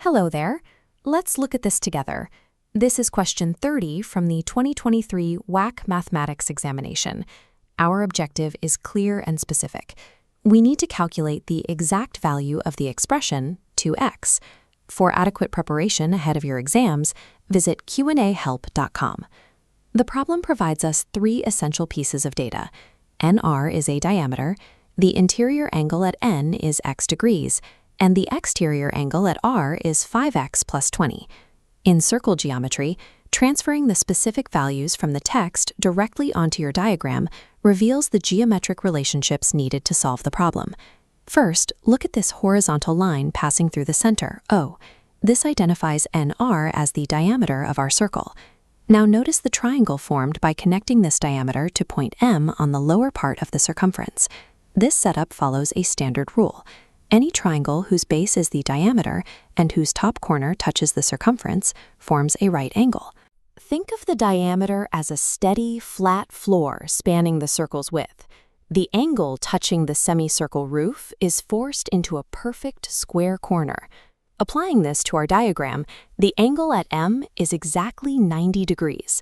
Hello there. Let's look at this together. This is question 30 from the 2023 WAEC Mathematics examination. Our objective is clear and specific. We need to calculate the exact value of the expression 2x. For adequate preparation ahead of your exams, visit QandAHelp.com. The problem provides us three essential pieces of data. NR is a diameter, the interior angle at N is x degrees, and the exterior angle at R is 5x plus 20. In circle geometry, transferring the specific values from the text directly onto your diagram reveals the geometric relationships needed to solve the problem. First, look at this horizontal line passing through the center, O. This identifies NR as the diameter of our circle. Now notice the triangle formed by connecting this diameter to point M on the lower part of the circumference. This setup follows a standard rule. Any triangle whose base is the diameter and whose top corner touches the circumference forms a right angle. Think of the diameter as a steady, flat floor spanning the circle's width. The angle touching the semicircle roof is forced into a perfect square corner. Applying this to our diagram, the angle at M is exactly 90 degrees.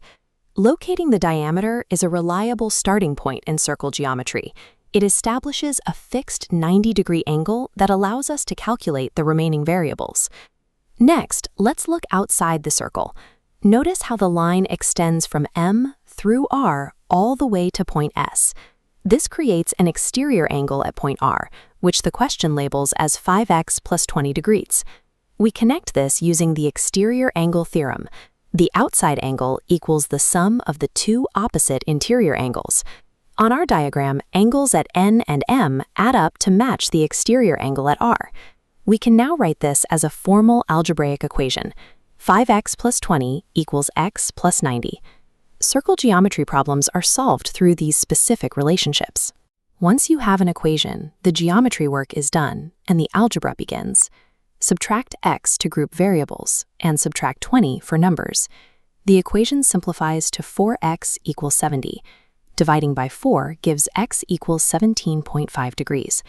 Locating the diameter is a reliable starting point in circle geometry. It establishes a fixed 90-degree angle that allows us to calculate the remaining variables. Next, let's look outside the circle. Notice how the line extends from M through R all the way to point S. This creates an exterior angle at point R, which the question labels as 5x plus 20 degrees. We connect this using the exterior angle theorem. The outside angle equals the sum of the two opposite interior angles. On our diagram, angles at N and M add up to match the exterior angle at R. We can now write this as a formal algebraic equation. 5x plus 20 equals x plus 90. Circle geometry problems are solved through these specific relationships. Once you have an equation, the geometry work is done and the algebra begins. Subtract x to group variables and subtract 20 for numbers. The equation simplifies to 4x equals 70. Dividing by 4 gives x equals 17.5 degrees.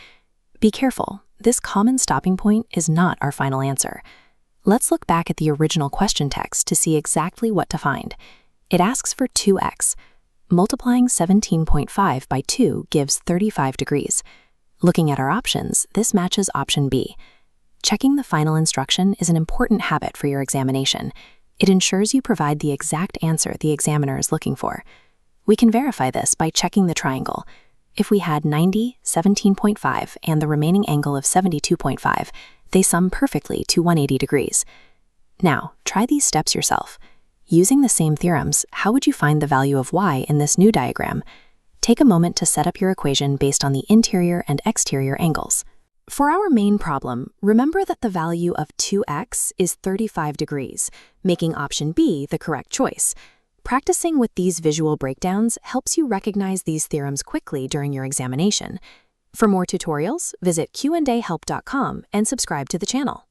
Be careful, this common stopping point is not our final answer. Let's look back at the original question text to see exactly what to find. It asks for 2x. Multiplying 17.5 by 2 gives 35 degrees. Looking at our options, this matches option B. Checking the final instruction is an important habit for your examination. It ensures you provide the exact answer the examiner is looking for. We can verify this by checking the triangle. If we had 90, 17.5, and the remaining angle of 72.5, they sum perfectly to 180 degrees. Now, try these steps yourself. Using the same theorems, how would you find the value of y in this new diagram? Take a moment to set up your equation based on the interior and exterior angles. For our main problem, remember that the value of 2x is 35 degrees, making option B the correct choice. Practicing with these visual breakdowns helps you recognize these theorems quickly during your examination. For more tutorials, visit QandAHelp.com and subscribe to the channel.